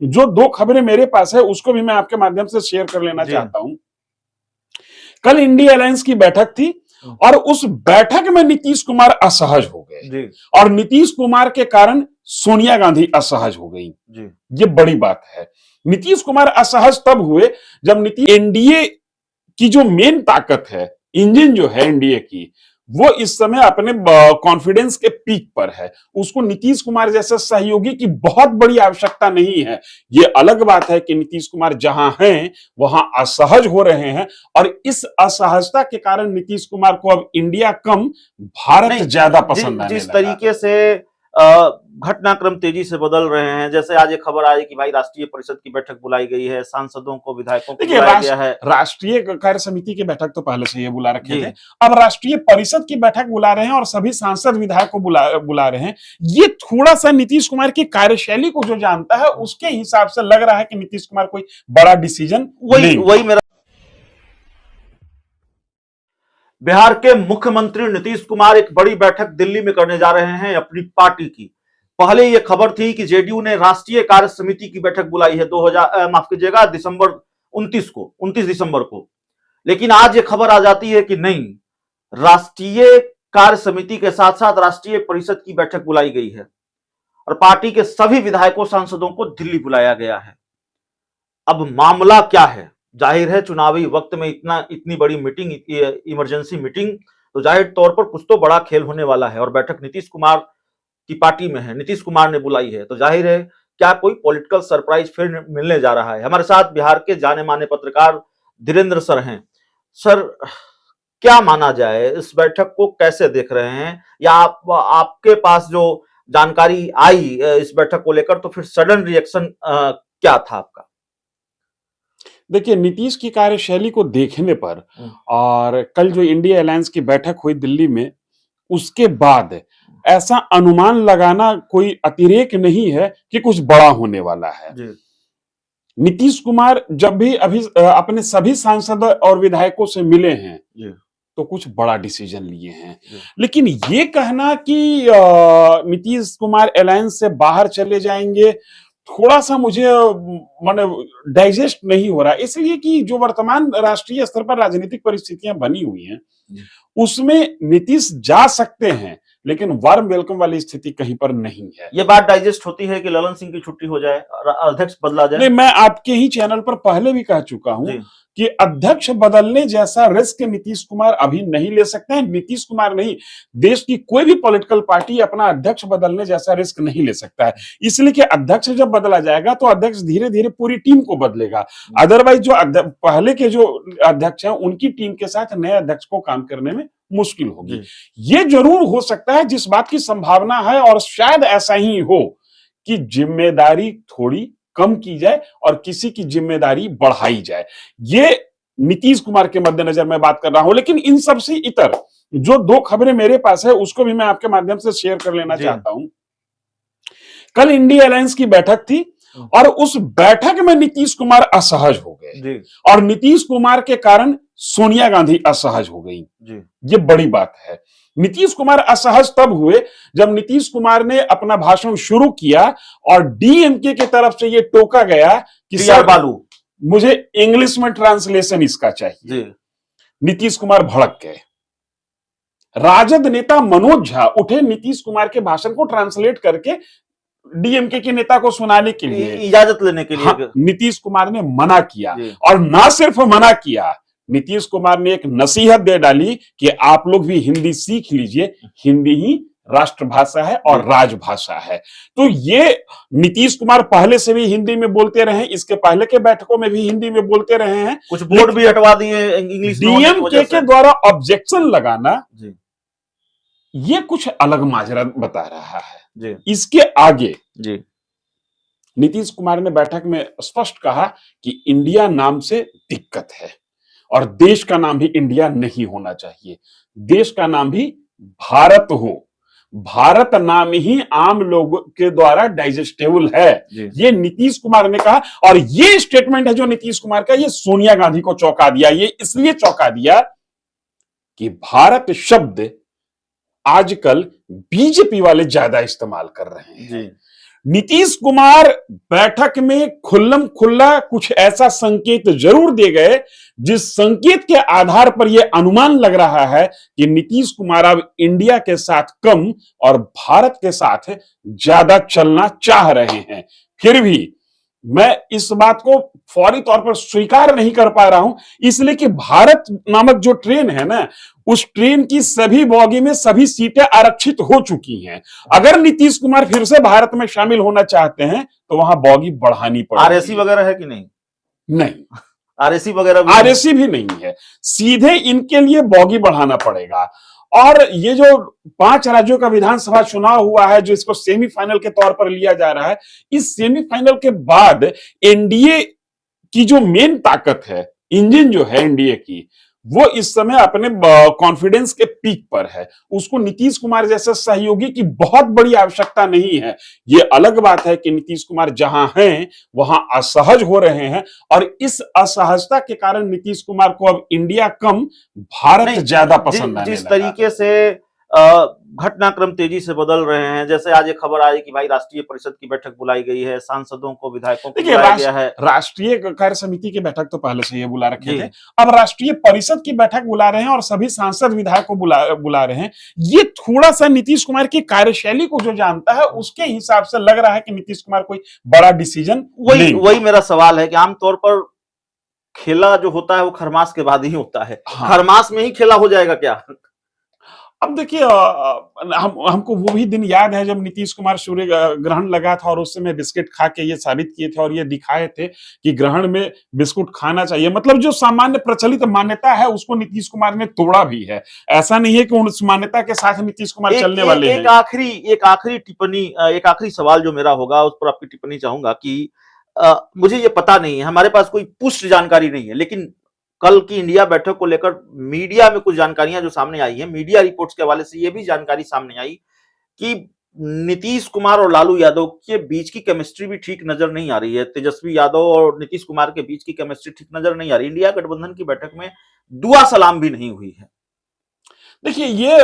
जो दो खबरें मेरे पास है उसको भी मैं आपके माध्यम से शेयर कर लेना चाहता हूं। कल इंडिया अलायंस की बैठक थी और उस बैठक में नीतीश कुमार असहज हो गए और नीतीश कुमार के कारण सोनिया गांधी असहज हो गई। ये बड़ी बात है। नीतीश कुमार असहज तब हुए जब नीतीश एनडीए की जो मेन ताकत है, इंजन जो है एनडीए की, वो इस समय अपने कॉन्फिडेंस के पीक पर है। उसको नीतीश कुमार जैसे सहयोगी की बहुत बड़ी आवश्यकता नहीं है। ये अलग बात है कि नीतीश कुमार जहां हैं वहां असहज हो रहे हैं और इस असहजता के कारण नीतीश कुमार को अब इंडिया कम भारत ज्यादा पसंद आने जिस लगा। तरीके से घटनाक्रम तेजी से बदल रहे हैं, जैसे आज एक खबर आई कि भाई राष्ट्रीय परिषद की बैठक बुलाई गई है, सांसदों को, विधायकों को बुलाया गया है। राष्ट्रीय कार्य समिति की बैठक तो पहले से ये बुला रखे थे, अब राष्ट्रीय परिषद की बैठक बुला रहे हैं और सभी सांसद विधायक को बुला रहे हैं। ये थोड़ा सा नीतीश कुमार की कार्यशैली को जो जानता है उसके हिसाब से लग रहा है कि नीतीश कुमार कोई बड़ा डिसीजन वही मेरा। बिहार के मुख्यमंत्री नीतीश कुमार एक बड़ी बैठक दिल्ली में करने जा रहे हैं अपनी पार्टी की। पहले यह खबर थी कि जेडीयू ने राष्ट्रीय कार्य समिति की बैठक बुलाई है 29 दिसंबर को। लेकिन आज यह खबर आ जाती है कि नहीं, राष्ट्रीय कार्य समिति के साथ साथ राष्ट्रीय परिषद की बैठक बुलाई गई है और पार्टी के सभी विधायकों, सांसदों को दिल्ली बुलाया गया है। अब मामला क्या है? जाहिर है चुनावी वक्त में इतनी बड़ी मीटिंग, इमरजेंसी मीटिंग, तो जाहिर तौर पर कुछ तो बड़ा खेल होने वाला है और बैठक नीतीश कुमार की पार्टी में है, नीतीश कुमार ने बुलाई है, तो जाहिर है क्या कोई पॉलिटिकल सरप्राइज फिर मिलने जा रहा है। हमारे साथ बिहार के जाने माने पत्रकार धीरेन्द्र सर हैं। सर, क्या माना जाए, इस बैठक को कैसे देख रहे हैं, या आपके पास जो जानकारी आई इस बैठक को लेकर, तो फिर सडन रिएक्शन क्या था आपका? देखिए, नीतीश की कार्यशैली को देखने पर और कल जो इंडिया अलायंस की बैठक हुई दिल्ली में, उसके बाद ऐसा अनुमान लगाना कोई अतिरेक नहीं है कि कुछ बड़ा होने वाला है। नीतीश कुमार जब भी अभी अपने सभी सांसद और विधायकों से मिले हैं तो कुछ बड़ा डिसीजन लिए हैं, लेकिन ये कहना कि नीतीश कुमार अलायंस से बाहर चले जाएंगे, थोड़ा सा मुझे माने डाइजेस्ट नहीं हो रहा, इसलिए कि जो वर्तमान राष्ट्रीय स्तर पर राजनीतिक परिस्थितियां बनी हुई हैं उसमें नीतीश जा सकते हैं, लेकिन वार्म वेलकम वाली स्थिति कहीं पर नहीं है। ये बात डाइजेस्ट होती है कि ललन सिंह की छुट्टी हो जाए और अध्यक्ष बदला जाए? नहीं, मैं आपके ही चैनल पर पहले भी कह चुका हूं कि अध्यक्ष बदलने जैसा रिस्क नीतीश कुमार अभी नहीं ले सकते हैं। नीतीश कुमार नहीं, देश की कोई भी पॉलिटिकल पार्टी अपना अध्यक्ष बदलने जैसा रिस्क नहीं ले सकता है, इसलिए कि अध्यक्ष जब बदला जाएगा तो अध्यक्ष धीरे धीरे पूरी टीम को बदलेगा। अदरवाइज जो पहले के जो अध्यक्ष हैं उनकी टीम के साथ नए अध्यक्ष को काम करने में मुश्किल होगी। ये जरूर हो सकता है, जिस बात की संभावना है और शायद ऐसा ही हो कि जिम्मेदारी थोड़ी कम की जाए और किसी की जिम्मेदारी बढ़ाई जाए। ये नीतीश कुमार के मद्देनजर मैं बात कर रहा हूं, लेकिन इन सब से इतर जो दो खबरें मेरे पास है उसको भी मैं आपके माध्यम से शेयर कर लेना चाहता हूं। कल इंडिया अलायंस की बैठक थी और उस बैठक में नीतीश कुमार असहज हो गए और नीतीश कुमार के कारण सोनिया गांधी असहज हो गई। ये बड़ी बात है। नीतीश कुमार असहज तब हुए जब नीतीश कुमार ने अपना भाषण शुरू किया और डीएमके की तरफ से यह टोका गया कि सर बालू, मुझे इंग्लिश में ट्रांसलेशन इसका चाहिए। नीतीश कुमार भड़क गए। राजद नेता मनोज झा उठे नीतीश कुमार के भाषण को ट्रांसलेट करके डीएमके के नेता को सुनाने के लिए, इजाजत लेने के लिए। हाँ, नीतीश कुमार ने मना किया और ना सिर्फ मना किया, नीतीश कुमार ने एक नसीहत दे डाली कि आप लोग भी हिंदी सीख लीजिए, हिंदी ही राष्ट्रभाषा है और राजभाषा है। तो ये नीतीश कुमार पहले से भी हिंदी में बोलते रहे, इसके पहले के बैठकों में भी हिंदी में बोलते रहे हैं, कुछ बोर्ड भी हटवा दिए इंग्लिश। डीएमके के द्वारा ऑब्जेक्शन लगाना ये कुछ अलग माजरा बता रहा है। इसके आगे नीतीश कुमार ने बैठक में स्पष्ट कहा कि इंडिया नाम से दिक्कत है और देश का नाम भी इंडिया नहीं होना चाहिए, देश का नाम भी भारत हो। भारत नाम ही आम लोगों के द्वारा डाइजेस्टेबल है, ये नीतीश कुमार ने कहा। और ये स्टेटमेंट है जो नीतीश कुमार का, ये सोनिया गांधी को चौंका दिया। ये इसलिए चौंका दिया कि भारत शब्द आजकल बीजेपी वाले ज्यादा इस्तेमाल कर रहे हैं। नीतीश कुमार बैठक में खुल्लम खुल्ला कुछ ऐसा संकेत जरूर दे गए जिस संकेत के आधार पर यह अनुमान लग रहा है कि नीतीश कुमार अब इंडिया के साथ कम और भारत के साथ ज्यादा चलना चाह रहे हैं। फिर भी मैं इस बात को फौरी तौर पर स्वीकार नहीं कर पा रहा हूं, इसलिए कि भारत नामक जो ट्रेन है ना, उस ट्रेन की सभी बोगी में सभी सीटें आरक्षित हो चुकी हैं। अगर नीतीश कुमार फिर से भारत में शामिल होना चाहते हैं तो वहां बोगी बढ़ानी पड़ेगी। आरएसी वगैरह है कि नहीं? नहीं, आरएसी वगैरह आरएसी भी नहीं है, सीधे इनके लिए बोगी बढ़ाना पड़ेगा। और ये जो 5 राज्यों का विधानसभा चुनाव हुआ है, जो इसको सेमीफाइनल के तौर पर लिया जा रहा है, इस सेमीफाइनल के बाद एनडीए की जो मेन ताकत है, इंजन जो है एनडीए की, वो इस समय अपने कॉन्फिडेंस के पीक पर है। उसको नीतीश कुमार जैसे सहयोगी की बहुत बड़ी आवश्यकता नहीं है। ये अलग बात है कि नीतीश कुमार जहां हैं वहां असहज हो रहे हैं, और इस असहजता के कारण नीतीश कुमार को अब इंडिया कम भारत ज्यादा पसंद आने जिस लगा। तरीके से घटनाक्रम तेजी से बदल रहे हैं, जैसे आज एक खबर आई कि भाई राष्ट्रीय परिषद की बैठक बुलाई गई है, सांसदों को, विधायकों को बुलाया गया है। राष्ट्रीय कार्य समिति की बैठक तो पहले से ये बुला रखे थे, अब राष्ट्रीय परिषद की बैठक बुला रहे हैं और सभी सांसद विधायक को बुला रहे हैं। ये थोड़ा सा नीतीश कुमार की कार्यशैली को जो जानता है उसके हिसाब से लग रहा है कि नीतीश कुमार कोई बड़ा डिसीजन वही मेरा सवाल है कि आमतौर पर खेला जो होता है वो खरमास के बाद ही होता है। हाँ। खरमास में ही खेला हो जाएगा क्या? अब देखिए, हमको वो भी दिन याद है जब नीतीश कुमार सूर्य ग्रहण लगा था और उस समय बिस्किट खा के ये साबित किए थे और ये दिखाए थे कि ग्रहण में बिस्कुट खाना चाहिए। मतलब जो सामान्य प्रचलित मान्यता है उसको नीतीश कुमार ने तोड़ा भी है। ऐसा नहीं है कि उस मान्यता के साथ नीतीश कुमार चलने वाले हैं। एक आखिरी टिप्पणी, एक आखिरी सवाल जो मेरा होगा उस पर आपकी टिप्पणी चाहूंगा कि मुझे ये पता नहीं है, हमारे पास कोई पुष्ट जानकारी नहीं है, लेकिन कल की इंडिया बैठक को लेकर मीडिया में कुछ जानकारियां जो सामने आई हैं, मीडिया रिपोर्ट्स के हवाले से ये भी जानकारी सामने आई कि नीतीश कुमार और लालू यादव के बीच की केमिस्ट्री भी ठीक नजर नहीं आ रही है। तेजस्वी यादव और नीतीश कुमार के बीच की केमिस्ट्री ठीक नजर नहीं आ रही। इंडिया गठबंधन की बैठक में दुआ सलाम भी नहीं हुई है। देखिए, ये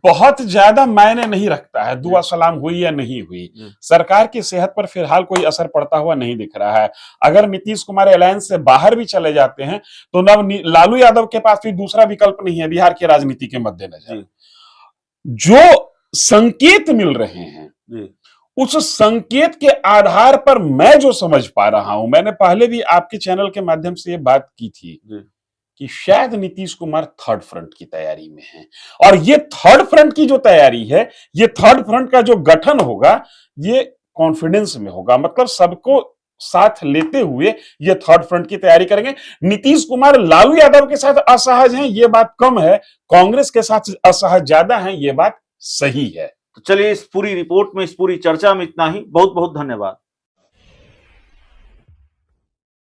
बहुत ज्यादा मायने नहीं रखता है दुआ सलाम हुई या नहीं हुई। सरकार की सेहत पर फिलहाल कोई असर पड़ता हुआ नहीं दिख रहा है। अगर नीतीश कुमार अलायंस से बाहर भी चले जाते हैं तो लालू यादव के पास भी दूसरा विकल्प नहीं है बिहार की राजनीति के मद्देनजर। जो संकेत मिल रहे हैं उस संकेत के आधार पर मैं जो समझ पा रहा हूं, मैंने पहले भी आपके चैनल के माध्यम से ये बात की थी कि शायद नीतीश कुमार थर्ड फ्रंट की तैयारी में है। और ये थर्ड फ्रंट की जो तैयारी है, ये थर्ड फ्रंट का जो गठन होगा, ये कॉन्फिडेंस में होगा। मतलब सबको साथ लेते हुए ये थर्ड फ्रंट की तैयारी करेंगे। नीतीश कुमार लालू यादव के साथ असहज हैं, ये बात कम है। कांग्रेस के साथ असहज ज्यादा है, ये बात सही है। तो चलिए, इस पूरी रिपोर्ट में, इस पूरी चर्चा में इतना ही। बहुत बहुत धन्यवाद।